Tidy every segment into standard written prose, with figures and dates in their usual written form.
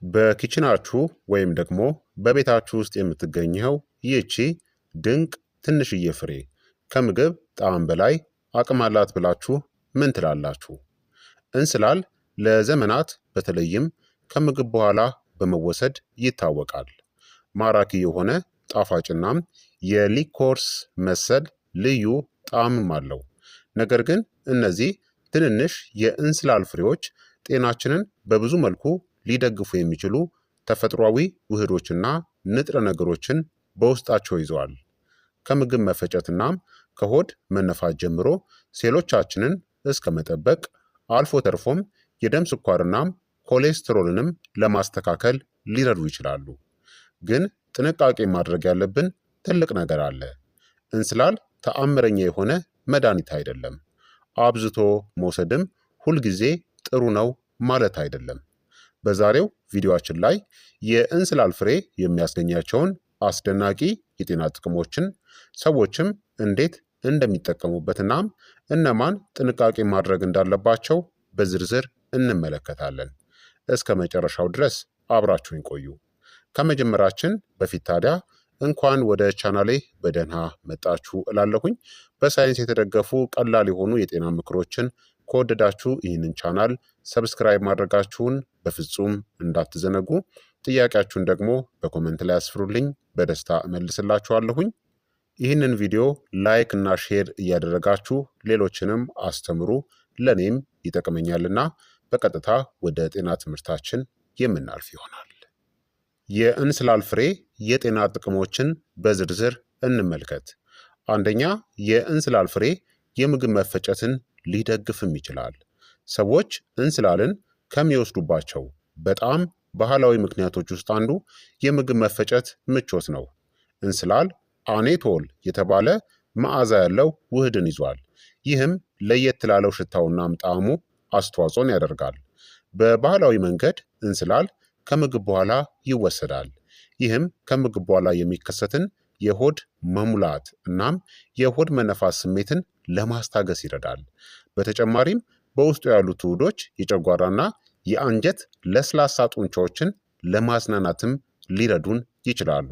በኪችናችሁ ወይም ደግሞ በቤታችሁ ውስጥ የምትገኘው ይህቺ ድንቅ ትንሽዬ ፍሬ ከምግብ ጣዕም በላይ አቅም አላት ብላችሁ ምን ትላላችሁ? እንስላል ለዘመናት በተለይም ከምግብ በኋላ በመወሰድ ይታወቃል። ማራኪ የሆነ ጣፋጭናም የሊኮርስ መሰል ልዩ ጣዕምም አለው። ነገር ግን እነዚህ ትንንሽ የእንስላል ፍሬዎች ጤናችንን በብዙ መልኩ ሊደግፉ የሚችሉ ተፈጥሯዊ ውህዶችና ንጥረ ነገሮችን በውስጣቸው ይዘዋል። ከምግብ መፈጨትናም ከሆድ መነፋት ጀምሮ ሴሎቻችንን እስከ መጠበቅ አልፎ ተርፎም የደም ስኳርናም ኮሌስትሮልንም ለማስተካከል ሊረዱ ይችላሉ። ግን ጥንቃቄ ማድረግ ያለብን ትልቅ ነገር አለ። እንስላል ተአምረኛ የሆነ መድኃኒት አይደለም። አብዝቶ መውሰድም ሁልጊዜ ጥሩ ነው ማለት አይደለም። በዛሬው ቪዲዮአችን ላይ የእንስላል ፍሬ የሚያስገኛቸውን አስደናቂ የጤና ጥቅሞችን፣ ሰዎችም እንዴት እንደሚጠቀሙበትናም እነማን ጥንቃቄ ማድረግ እንዳለባቸው በዝርዝር እንመለከታለን። እስከ መጨረሻው ድረስ አብራችሁን ቆዩ። ከመጀመራችን በፊት ታዲያ እንኳን ወደ ቻናሌ በደህና መጣችሁ እላለሁኝ። በሳይንስ የተደገፉ ቀላል የሆኑ የጤና ምክሮችን ከወደዳችሁ ይህንን ቻናል ሰብስክራይብ ማድረጋችሁን በፍጹም እንዳትዘነጉ። ጥያቄያችሁን ደግሞ በኮመንት ላይ አስፍሩልኝ፣ በደስታ እመልስላችኋለሁኝ። ይህንን ቪዲዮ ላይክ እና ሼር እያደረጋችሁ ሌሎችንም አስተምሩ፣ ለእኔም ይጠቅመኛልና። በቀጥታ ወደ ጤና ትምህርታችን የምናልፍ ይሆናል። የእንስላል ፍሬ የጤና ጥቅሞችን በዝርዝር እንመልከት። አንደኛ፣ የእንስላል ፍሬ የምግብ መፈጨትን ሊደግፍም ይችላል። ሰዎች እንስላልን ከሚወስዱባቸው በጣም ባህላዊ ምክንያቶች ውስጥ አንዱ የምግብ መፈጨት ምቾት ነው። እንስላል አኔቶል የተባለ መዓዛ ያለው ውህድን ይዟል። ይህም ለየት ላለው ሽታውናም ጣዕሙ አስተዋጽኦን ያደርጋል። በባህላዊ መንገድ እንስላል ከምግብ በኋላ ይወሰዳል። ይህም ከምግብ በኋላ የሚከሰትን የሆድ መሙላት እናም የሆድ መነፋት ስሜትን ለማስታገስ ይረዳል። በተጨማሪም በውስጡ ያሉት ውህዶች የጨጓራና የአንጀት ለስላሳ ጡንቻዎችን ለማዝናናትም ሊረዱን ይችላሉ።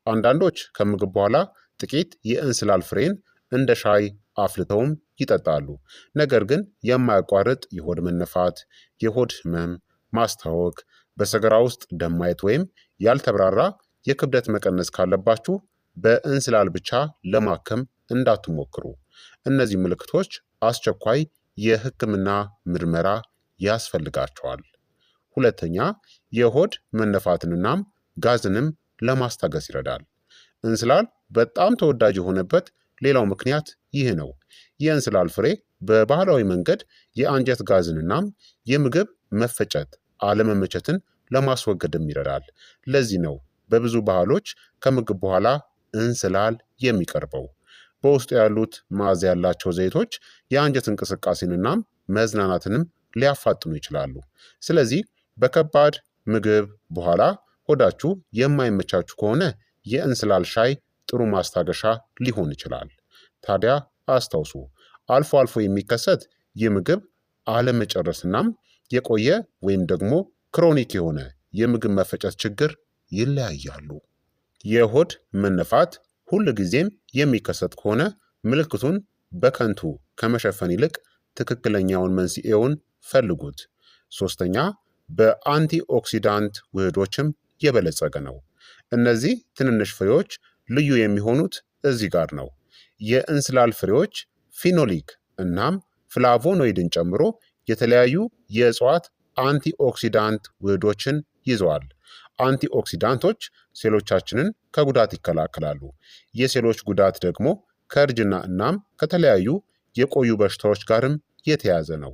አንዳንዶች ከምግብ በኋላ ጥቂት የእንስላል ፍሬን እንደ ሻይ አፍልተውም ይጠጣሉ። ነገር ግን የማያቋርጥ የሆድ መነፋት፣ የሆድ ህመም፣ ማስታወክ፣ በሰገራ ውስጥ ደም ማየት ወይም ያልተብራራ የክብደት መቀነስ ካለባችሁ በእንስላል ብቻ ለማከም እንዳትሞክሩ። እነዚህ ምልክቶች አስቸኳይ የሕክምና ምርመራ ያስፈልጋቸዋል። ሁለተኛ፣ የሆድ መነፋትንናም ጋዝንም ለማስታገስ ይረዳል። እንስላል በጣም ተወዳጅ የሆነበት ሌላው ምክንያት ይህ ነው። የእንስላል ፍሬ በባህላዊ መንገድ የአንጀት ጋዝንናም የምግብ መፈጨት አለመመቸትን ለማስወገድም ይረዳል። ለዚህ ነው በብዙ ባህሎች ከምግብ በኋላ እንስላል የሚቀርበው። በውስጡ ያሉት መዓዛ ያላቸው ዘይቶች የአንጀት እንቅስቃሴንናም መዝናናትንም ሊያፋጥኑ ይችላሉ። ስለዚህ በከባድ ምግብ በኋላ ሆዳችሁ የማይመቻችሁ ከሆነ የእንስላል ሻይ ጥሩ ማስታገሻ ሊሆን ይችላል። ታዲያ አስታውሱ፣ አልፎ አልፎ የሚከሰት የምግብ አለመጨረስናም የቆየ ወይም ደግሞ ክሮኒክ የሆነ የምግብ መፈጨት ችግር ይለያያሉ። የሆድ መነፋት ሁል ጊዜም የሚከሰት ከሆነ ምልክቱን በከንቱ ከመሸፈን ይልቅ ትክክለኛውን መንስኤውን ፈልጉት። ሶስተኛ፣ በአንቲኦክሲዳንት ውህዶችም የበለጸገ ነው። እነዚህ ትንንሽ ፍሬዎች ልዩ የሚሆኑት እዚህ ጋር ነው። የእንስላል ፍሬዎች ፊኖሊክ እናም ፍላቮኖይድን ጨምሮ የተለያዩ የእጽዋት አንቲኦክሲዳንት ውህዶችን ይዘዋል። አንቲኦክሲዳንቶች ሴሎቻችንን ከጉዳት ይከላከላሉ። የሴሎች ጉዳት ደግሞ ከእርጅና እናም ከተለያዩ የቆዩ በሽታዎች ጋርም የተያያዘ ነው።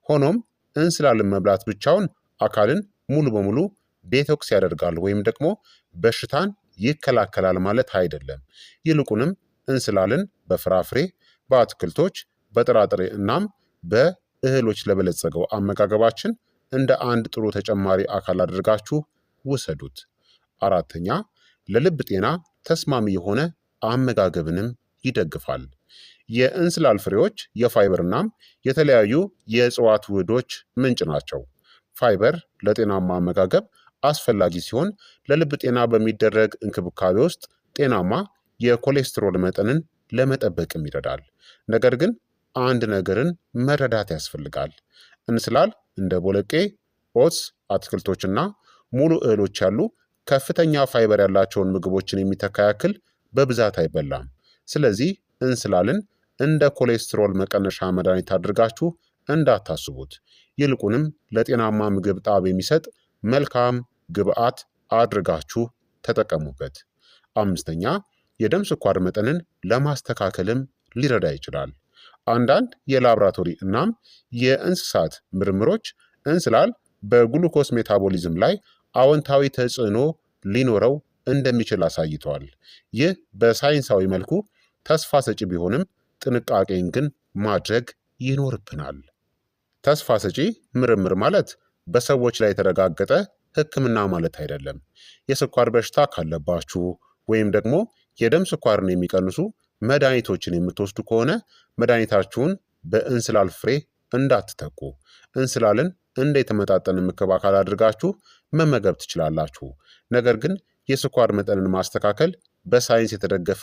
ሆኖም እንስላልን መብላት ብቻውን አካልን ሙሉ በሙሉ ዴቶክስ ያደርጋል ወይም ደግሞ በሽታን ይከላከላል ማለት አይደለም። ይልቁንም እንስላልን በፍራፍሬ፣ በአትክልቶች፣ በጥራጥሬ እናም በእህሎች ለበለጸገው አመጋገባችን እንደ አንድ ጥሩ ተጨማሪ አካል አድርጋችሁ ውሰዱት። አራተኛ፣ ለልብ ጤና ተስማሚ የሆነ አመጋገብንም ይደግፋል። የእንስላል ፍሬዎች የፋይበር እናም የተለያዩ የእጽዋት ውህዶች ምንጭ ናቸው። ፋይበር ለጤናማ አመጋገብ አስፈላጊ ሲሆን ለልብ ጤና በሚደረግ እንክብካቤ ውስጥ ጤናማ የኮሌስትሮል መጠንን ለመጠበቅም ይረዳል። ነገር ግን አንድ ነገርን መረዳት ያስፈልጋል። እንስላል እንደ ቦለቄ፣ ኦትስ፣ አትክልቶችና ሙሉ እህሎች ያሉ ከፍተኛ ፋይበር ያላቸውን ምግቦችን የሚተካ ያክል በብዛት አይበላም። ስለዚህ እንስላልን እንደ ኮሌስትሮል መቀነሻ መድኃኒት አድርጋችሁ እንዳታስቡት። ይልቁንም ለጤናማ ምግብ ጣዕም የሚሰጥ መልካም ግብዓት አድርጋችሁ ተጠቀሙበት። አምስተኛ የደም ስኳር መጠንን ለማስተካከልም ሊረዳ ይችላል። አንዳንድ የላብራቶሪ እናም የእንስሳት ምርምሮች እንስላል በግሉኮስ ሜታቦሊዝም ላይ አዎንታዊ ተጽዕኖ ሊኖረው እንደሚችል አሳይተዋል። ይህ በሳይንሳዊ መልኩ ተስፋ ሰጪ ቢሆንም ጥንቃቄን ግን ማድረግ ይኖርብናል። ተስፋ ሰጪ ምርምር ማለት በሰዎች ላይ የተረጋገጠ ሕክምና ማለት አይደለም። የስኳር በሽታ ካለባችሁ ወይም ደግሞ የደም ስኳርን የሚቀንሱ መድኃኒቶችን የምትወስዱ ከሆነ መድኃኒታችሁን በእንስላል ፍሬ እንዳትተኩ። እንስላልን እንደ የተመጣጠነ ምግብ አካል አድርጋችሁ መመገብ ትችላላችሁ። ነገር ግን የስኳር መጠንን ማስተካከል በሳይንስ የተደገፈ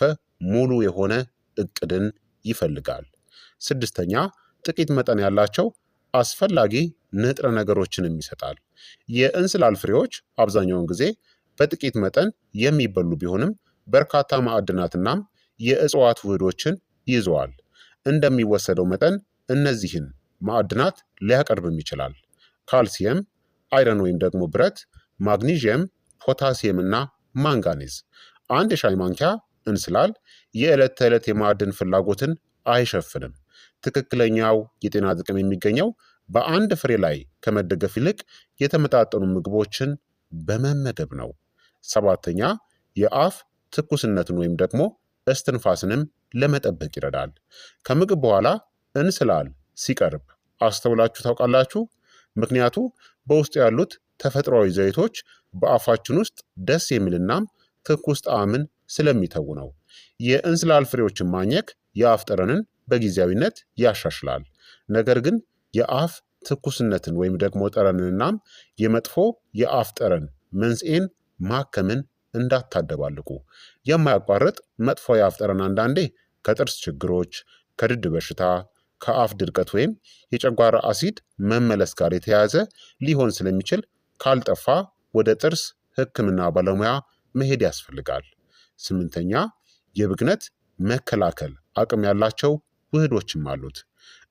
ሙሉ የሆነ እቅድን ይፈልጋል። ስድስተኛ ጥቂት መጠን ያላቸው አስፈላጊ ንጥረ ነገሮችንም ይሰጣል። የእንስላል ፍሬዎች አብዛኛውን ጊዜ በጥቂት መጠን የሚበሉ ቢሆንም በርካታ ማዕድናትናም የእጽዋት ውህዶችን ይዘዋል። እንደሚወሰደው መጠን እነዚህን ማዕድናት ሊያቀርብም ይችላል። ካልሲየም፣ አይረን ወይም ደግሞ ብረት፣ ማግኒዥየም፣ ፖታሲየም እና ማንጋኔዝ። አንድ የሻይ ማንኪያ እንስላል የዕለት ተዕለት የማዕድን ፍላጎትን አይሸፍንም። ትክክለኛው የጤና ጥቅም የሚገኘው በአንድ ፍሬ ላይ ከመደገፍ ይልቅ የተመጣጠኑ ምግቦችን በመመገብ ነው። ሰባተኛ የአፍ ትኩስነትን ወይም ደግሞ እስትንፋስንም ለመጠበቅ ይረዳል። ከምግብ በኋላ እንስላል ሲቀርብ አስተውላችሁ ታውቃላችሁ? ምክንያቱ በውስጡ ያሉት ተፈጥሯዊ ዘይቶች በአፋችን ውስጥ ደስ የሚልናም ትኩስ ጣዕምን ስለሚተው ነው። የእንስላል ፍሬዎችን ማኘክ የአፍ ጠረንን በጊዜያዊነት ያሻሽላል። ነገር ግን የአፍ ትኩስነትን ወይም ደግሞ ጠረንናም የመጥፎ የአፍ ጠረን መንስኤን ማከምን እንዳታደባልቁ። የማያቋርጥ መጥፎ የአፍ ጠረን አንዳንዴ ከጥርስ ችግሮች፣ ከድድ በሽታ፣ ከአፍ ድርቀት ወይም የጨጓራ አሲድ መመለስ ጋር የተያያዘ ሊሆን ስለሚችል ካልጠፋ ወደ ጥርስ ሕክምና ባለሙያ መሄድ ያስፈልጋል። ስምንተኛ የብግነት መከላከል አቅም ያላቸው ውህዶችም አሉት።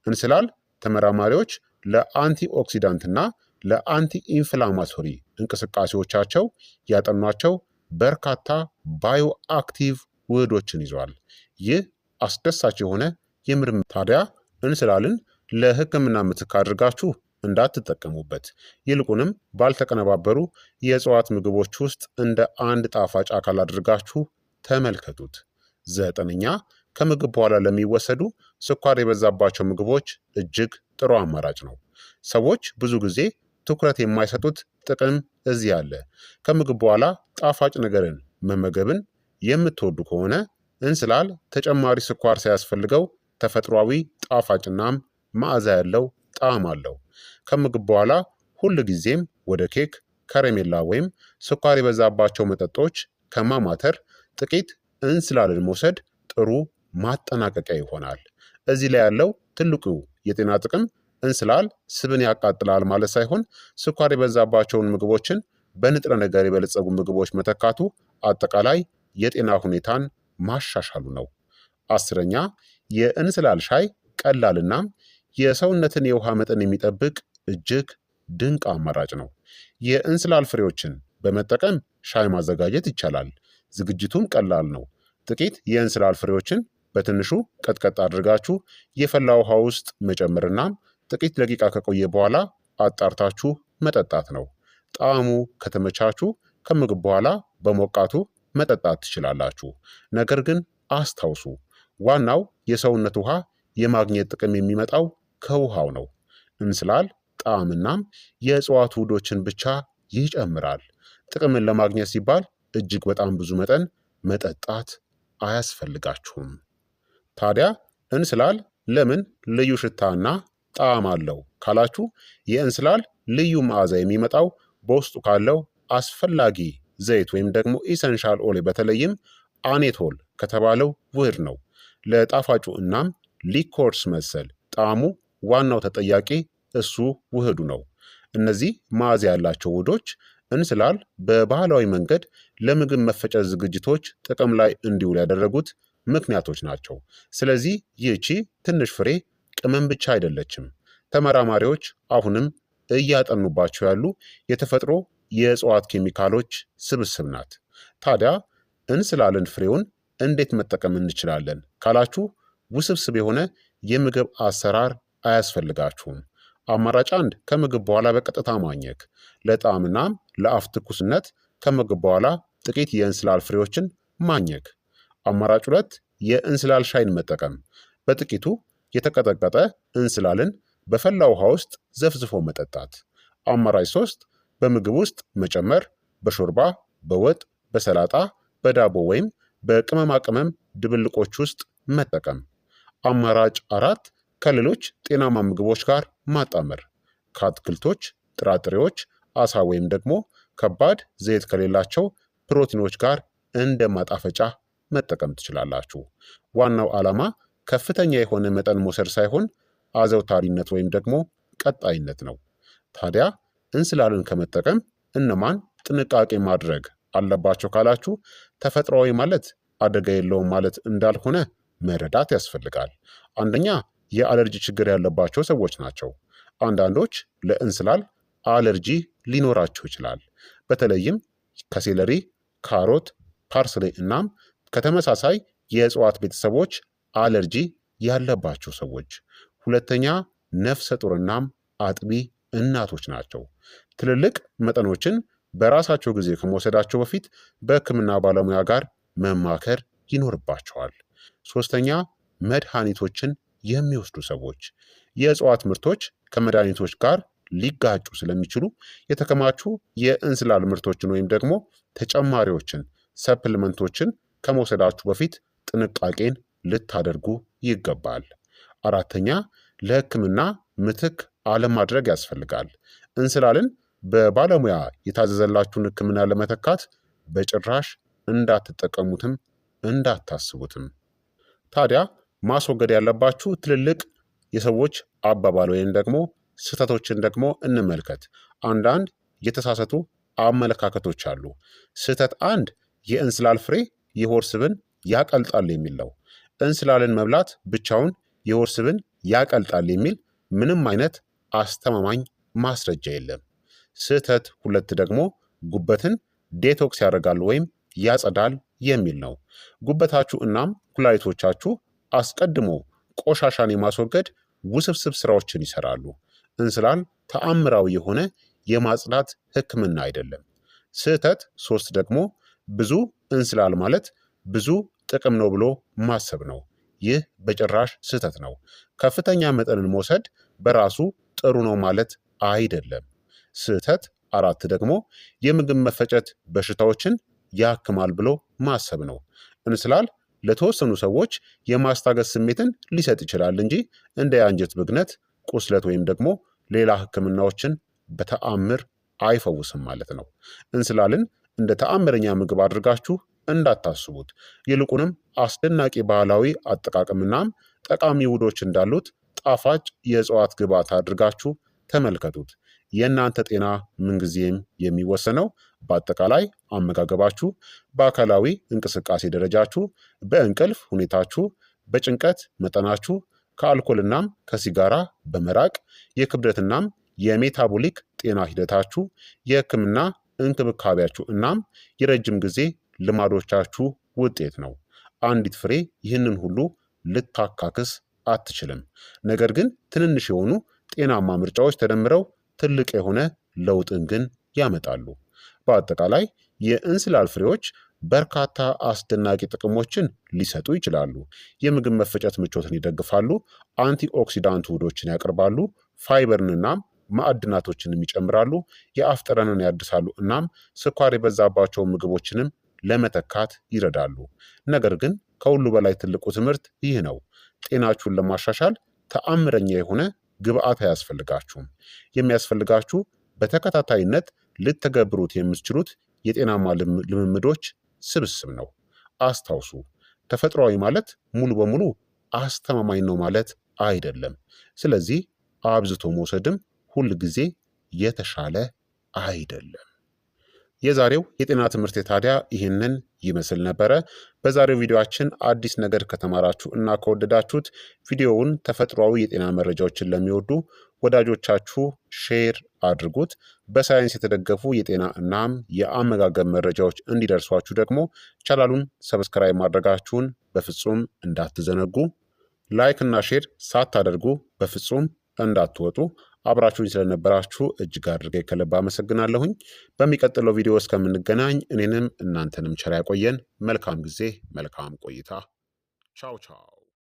እንስላል ተመራማሪዎች ለአንቲ ኦክሲዳንትና ለአንቲ ኢንፍላማቶሪ እንቅስቃሴዎቻቸው ያጠኗቸው በርካታ ባዮ አክቲቭ ውህዶችን ይዟል። ይህ አስደሳች የሆነ የምርምር ታዲያ እንስላልን ለሕክምና ምትክ አድርጋችሁ እንዳትጠቀሙበት። ይልቁንም ባልተቀነባበሩ የእጽዋት ምግቦች ውስጥ እንደ አንድ ጣፋጭ አካል አድርጋችሁ ተመልከቱት። ዘጠነኛ ከምግብ በኋላ ለሚወሰዱ ስኳር የበዛባቸው ምግቦች እጅግ ጥሩ አማራጭ ነው። ሰዎች ብዙ ጊዜ ትኩረት የማይሰጡት ጥቅም እዚህ አለ። ከምግብ በኋላ ጣፋጭ ነገርን መመገብን የምትወዱ ከሆነ እንስላል ተጨማሪ ስኳር ሳያስፈልገው ተፈጥሯዊ ጣፋጭናም መዓዛ ያለው ጣዕም አለው። ከምግብ በኋላ ሁል ጊዜም ወደ ኬክ፣ ከረሜላ ወይም ስኳር የበዛባቸው መጠጦች ከማማተር ጥቂት እንስላልን መውሰድ ጥሩ ማጠናቀቂያ ይሆናል። እዚህ ላይ ያለው ትልቁ የጤና ጥቅም እንስላል ስብን ያቃጥላል ማለት ሳይሆን ስኳር የበዛባቸውን ምግቦችን በንጥረ ነገር የበለጸጉ ምግቦች መተካቱ አጠቃላይ የጤና ሁኔታን ማሻሻሉ ነው። አስረኛ የእንስላል ሻይ ቀላልና የሰውነትን የውሃ መጠን የሚጠብቅ እጅግ ድንቅ አማራጭ ነው። የእንስላል ፍሬዎችን በመጠቀም ሻይ ማዘጋጀት ይቻላል። ዝግጅቱም ቀላል ነው። ጥቂት የእንስላል ፍሬዎችን በትንሹ ቀጥቀጥ አድርጋችሁ የፈላ ውሃ ውስጥ መጨመርና ጥቂት ደቂቃ ከቆየ በኋላ አጣርታችሁ መጠጣት ነው። ጣዕሙ ከተመቻችሁ ከምግብ በኋላ በሞቃቱ መጠጣት ትችላላችሁ። ነገር ግን አስታውሱ፣ ዋናው የሰውነት ውሃ የማግኘት ጥቅም የሚመጣው ከውሃው ነው። እንስላል ጣዕምናም የእጽዋት ውህዶችን ብቻ ይጨምራል። ጥቅምን ለማግኘት ሲባል እጅግ በጣም ብዙ መጠን መጠጣት አያስፈልጋችሁም። ታዲያ እንስላል ለምን ልዩ ሽታና ጣዕም አለው ካላችሁ የእንስላል ልዩ መዓዛ የሚመጣው በውስጡ ካለው አስፈላጊ ዘይት ወይም ደግሞ ኢሰንሻል ኦይል በተለይም አኔቶል ከተባለው ውህድ ነው። ለጣፋጩ እናም ሊኮርስ መሰል ጣዕሙ ዋናው ተጠያቂ እሱ ውህዱ ነው። እነዚህ መዓዛ ያላቸው ውህዶች እንስላል በባህላዊ መንገድ ለምግብ መፈጨት ዝግጅቶች ጥቅም ላይ እንዲውል ያደረጉት ምክንያቶች ናቸው። ስለዚህ ይህቺ ትንሽ ፍሬ ቅመም ብቻ አይደለችም። ተመራማሪዎች አሁንም እያጠኑባቸው ያሉ የተፈጥሮ የእጽዋት ኬሚካሎች ስብስብ ናት። ታዲያ እንስላልን ፍሬውን እንዴት መጠቀም እንችላለን ካላችሁ ውስብስብ የሆነ የምግብ አሰራር አያስፈልጋችሁም። አማራጭ አንድ ከምግብ በኋላ በቀጥታ ማኘክ፣ ለጣዕምናም ለአፍ ትኩስነት ከምግብ በኋላ ጥቂት የእንስላል ፍሬዎችን ማኘክ። አማራጭ ሁለት የእንስላል ሻይን መጠቀም፣ በጥቂቱ የተቀጠቀጠ እንስላልን በፈላ ውሃ ውስጥ ዘፍዝፎ መጠጣት። አማራጭ ሶስት በምግብ ውስጥ መጨመር፣ በሾርባ፣ በወጥ፣ በሰላጣ፣ በዳቦ ወይም በቅመማ ቅመም ድብልቆች ውስጥ መጠቀም። አማራጭ አራት ከሌሎች ጤናማ ምግቦች ጋር ማጣመር፣ ከአትክልቶች፣ ጥራጥሬዎች፣ አሳ ወይም ደግሞ ከባድ ዘይት ከሌላቸው ፕሮቲኖች ጋር እንደ ማጣፈጫ መጠቀም ትችላላችሁ። ዋናው ዓላማ ከፍተኛ የሆነ መጠን መውሰድ ሳይሆን አዘውታሪነት ወይም ደግሞ ቀጣይነት ነው። ታዲያ እንስላልን ከመጠቀም እነማን ጥንቃቄ ማድረግ አለባቸው ካላችሁ ተፈጥሯዊ ማለት አደጋ የለውም ማለት እንዳልሆነ መረዳት ያስፈልጋል። አንደኛ የአለርጂ ችግር ያለባቸው ሰዎች ናቸው። አንዳንዶች ለእንስላል አለርጂ ሊኖራቸው ይችላል። በተለይም ከሴለሪ፣ ካሮት፣ ፓርስሌ እናም ከተመሳሳይ የእጽዋት ቤተሰቦች አለርጂ ያለባቸው ሰዎች። ሁለተኛ ነፍሰ ጡርናም አጥቢ እናቶች ናቸው። ትልልቅ መጠኖችን በራሳቸው ጊዜ ከመውሰዳቸው በፊት በሕክምና ባለሙያ ጋር መማከር ይኖርባቸዋል። ሶስተኛ መድኃኒቶችን የሚወስዱ ሰዎች። የእጽዋት ምርቶች ከመድኃኒቶች ጋር ሊጋጩ ስለሚችሉ የተከማቹ የእንስላል ምርቶችን ወይም ደግሞ ተጨማሪዎችን ሰፕልመንቶችን ከመውሰዳችሁ በፊት ጥንቃቄን ልታደርጉ ይገባል። አራተኛ ለሕክምና ምትክ አለማድረግ ያስፈልጋል። እንስላልን በባለሙያ የታዘዘላችሁን ሕክምና ለመተካት በጭራሽ እንዳትጠቀሙትም እንዳታስቡትም። ታዲያ ማስወገድ ያለባችሁ ትልልቅ የሰዎች አባባል ወይም ደግሞ ስህተቶችን ደግሞ እንመልከት። አንዳንድ የተሳሳቱ አመለካከቶች አሉ። ስህተት አንድ የእንስላል ፍሬ የሆድ ስብን ያቀልጣል የሚል ነው። እንስላልን መብላት ብቻውን የሆድ ስብን ያቀልጣል የሚል ምንም አይነት አስተማማኝ ማስረጃ የለም። ስህተት ሁለት ደግሞ ጉበትን ዴቶክስ ያደርጋል ወይም ያጸዳል የሚል ነው። ጉበታችሁ እናም ኩላሊቶቻችሁ አስቀድሞ ቆሻሻን የማስወገድ ውስብስብ ስራዎችን ይሰራሉ። እንስላል ተአምራዊ የሆነ የማጽዳት ህክምና አይደለም። ስህተት ሶስት ደግሞ ብዙ እንስላል ማለት ብዙ ጥቅም ነው ብሎ ማሰብ ነው። ይህ በጭራሽ ስህተት ነው። ከፍተኛ መጠንን መውሰድ በራሱ ጥሩ ነው ማለት አይደለም። ስህተት አራት ደግሞ የምግብ መፈጨት በሽታዎችን ያክማል ብሎ ማሰብ ነው። እንስላል ለተወሰኑ ሰዎች የማስታገስ ስሜትን ሊሰጥ ይችላል እንጂ እንደ የአንጀት ብግነት፣ ቁስለት ወይም ደግሞ ሌላ ህክምናዎችን በተአምር አይፈውስም ማለት ነው። እንስላልን እንደ ተአምረኛ ምግብ አድርጋችሁ እንዳታስቡት። ይልቁንም አስደናቂ ባህላዊ አጠቃቀምናም ጠቃሚ ውህዶች እንዳሉት ጣፋጭ የእጽዋት ግብዓት አድርጋችሁ ተመልከቱት። የእናንተ ጤና ምንጊዜም የሚወሰነው በአጠቃላይ አመጋገባችሁ፣ በአካላዊ እንቅስቃሴ ደረጃችሁ፣ በእንቅልፍ ሁኔታችሁ፣ በጭንቀት መጠናችሁ፣ ከአልኮልናም ከሲጋራ በመራቅ የክብደትናም የሜታቦሊክ ጤና ሂደታችሁ፣ የህክምና እንክብካቤያችሁ እናም የረጅም ጊዜ ልማዶቻችሁ ውጤት ነው። አንዲት ፍሬ ይህንን ሁሉ ልታካክስ አትችልም። ነገር ግን ትንንሽ የሆኑ ጤናማ ምርጫዎች ተደምረው ትልቅ የሆነ ለውጥን ግን ያመጣሉ። በአጠቃላይ የእንስላል ፍሬዎች በርካታ አስደናቂ ጥቅሞችን ሊሰጡ ይችላሉ። የምግብ መፈጨት ምቾትን ይደግፋሉ፣ አንቲኦክሲዳንት ውህዶችን ያቀርባሉ፣ ፋይበርንናም ማዕድናቶችንም ይጨምራሉ፣ የአፍ ጠረንን ያድሳሉ እናም ስኳር የበዛባቸው ምግቦችንም ለመተካት ይረዳሉ። ነገር ግን ከሁሉ በላይ ትልቁ ትምህርት ይህ ነው። ጤናችሁን ለማሻሻል ተአምረኛ የሆነ ግብአት አያስፈልጋችሁም። የሚያስፈልጋችሁ በተከታታይነት ልትተገብሩት የምትችሉት የጤናማ ልምምዶች ስብስብ ነው። አስታውሱ፣ ተፈጥሯዊ ማለት ሙሉ በሙሉ አስተማማኝ ነው ማለት አይደለም። ስለዚህ አብዝቶ መውሰድም ሁል ጊዜ የተሻለ አይደለም። የዛሬው የጤና ትምህርት ታዲያ ይህንን ይመስል ነበረ። በዛሬው ቪዲዮአችን አዲስ ነገር ከተማራችሁ እና ከወደዳችሁት ቪዲዮውን ተፈጥሯዊ የጤና መረጃዎችን ለሚወዱ ወዳጆቻችሁ ሼር አድርጉት። በሳይንስ የተደገፉ የጤና እናም የአመጋገብ መረጃዎች እንዲደርሷችሁ ደግሞ ቻናሉን ሰብስክራይብ ማድረጋችሁን በፍጹም እንዳትዘነጉ። ላይክ እና ሼር ሳታደርጉ በፍጹም እንዳትወጡ። አብራችሁኝ ስለነበራችሁ እጅግ አድርጌ ከልብ አመሰግናለሁኝ። በሚቀጥለው ቪዲዮ እስከምንገናኝ እኔንም እናንተንም ቸር ያቆየን። መልካም ጊዜ፣ መልካም ቆይታ። ቻው ቻው።